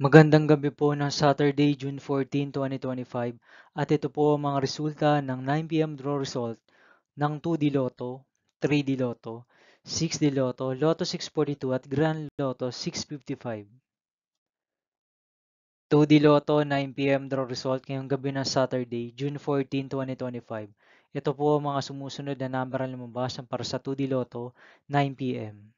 Magandang gabi po ng Saturday, June 14, 2025 at ito po ang mga resulta ng 9 PM draw result ng 2D Lotto, 3D Lotto, 6D Lotto, Lotto 642 at Grand Lotto 655. 2D Lotto 9 PM draw result ngayong gabi ng Saturday, June 14, 2025. Ito po ang mga sumusunod na number ang lumabas para sa 2D Lotto 9 PM.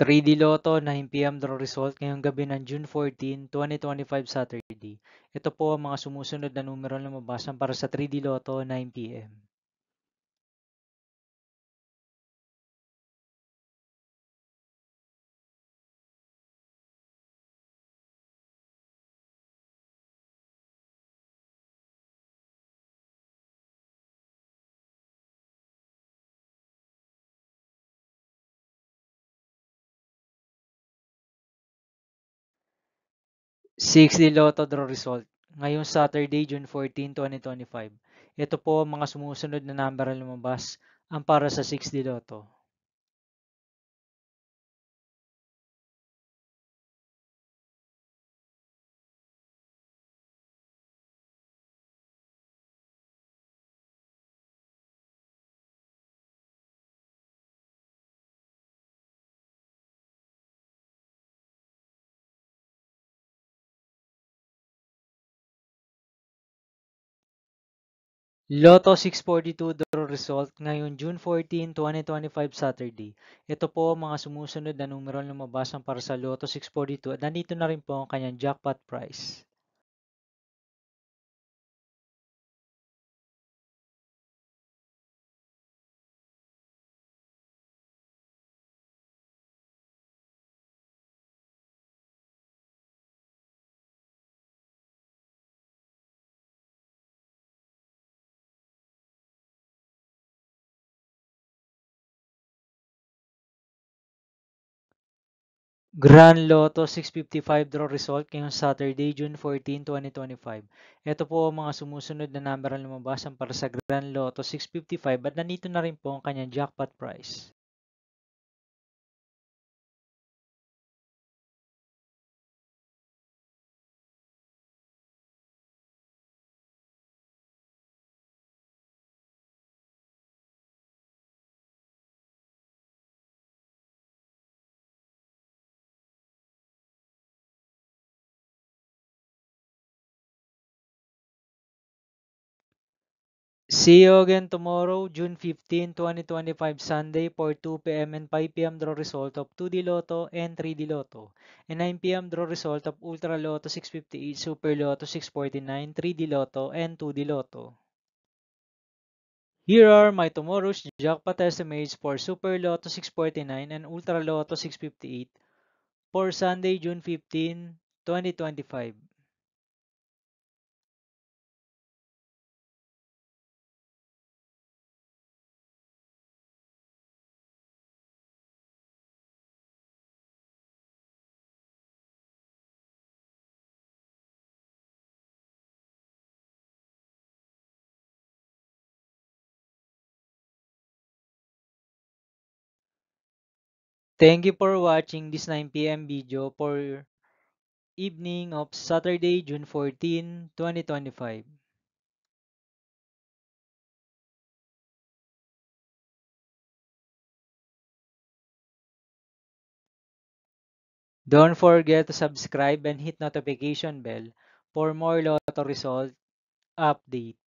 3D Lotto 9 PM draw result ngayong gabi ng June 14, 2025 Saturday. Ito po ang mga sumusunod na numero na lumabas para sa 3D Lotto 9 PM. 6D Lotto draw result ngayong Saturday, June 14, 2025. Ito po ang mga sumusunod na number na lumabas para sa 6D Lotto. 2 draw result ngayong June 14, 2025 Saturday. Ito po ang mga sumusunod na numero na lumabas para sa Lotto 642 at nandito na rin po ang kanyang jackpot price. Grand Lotto 655 draw result ngayong Saturday, June 14, 2025. Ito po ang mga sumusunod na number ang lumabas para sa Grand Lotto 655 at nandito na rin po ang kanyang jackpot price. See you again tomorrow, June 15, 2025 Sunday for 2 PM and 5 PM draw result of 2D Lotto and 3D Lotto, and 9 PM draw result of Ultra Lotto 658, Super Lotto 649, 3D Lotto, and 2D Lotto. Here are my tomorrow's jackpot estimates for Super Lotto 649 and Ultra Lotto 658 for Sunday, June 15, 2025. Thank you for watching this 9 PM video for evening of Saturday, June 14, 2025. Don't forget to subscribe and hit notification bell for more Lotto result update.